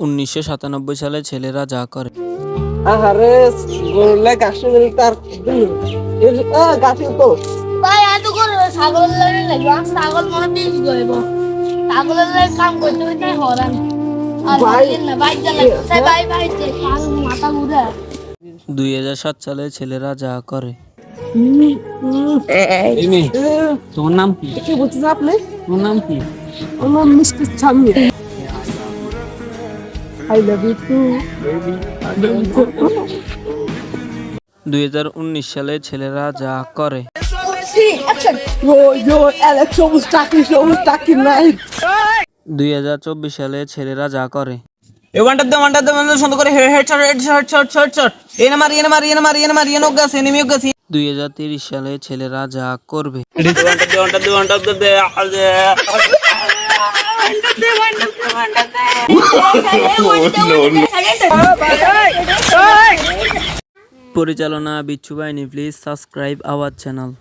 1997 সালে ছেলেরা যা করে। আহারে গরুলে গাছে তার গাছে তো ভাই এত করে ছাগলের লাগে লাগবে ছাগল মনে বেশি গইব ছাগলের লাগে কাম করতে হইতে হরান আর ভাই না ভাই জ্বালা তাই ভাই ভাই যে কাল মাথা ঘুরে 2007 সালে ছেলেরা যা করে। তোমার নাম কি? কি বলছেন আপনি? তোমার নাম কি? আমার মিস্টার চামি আই লাভ ইউ টু 2019 সালে ছেলেরা যা করে। yo Alex সবুজ টাকি নাই 2024 সালে ছেলেরা যা করে। এ ওয়ান্টার দে সুন্দর করে হেড এনে গাছ এনিমি গাছ 2030 সালে ছেলেরা যা করবে। ওয়ান্টার দে পরিচালনা বিচ্ছু বাহিনী। Please subscribe our channel.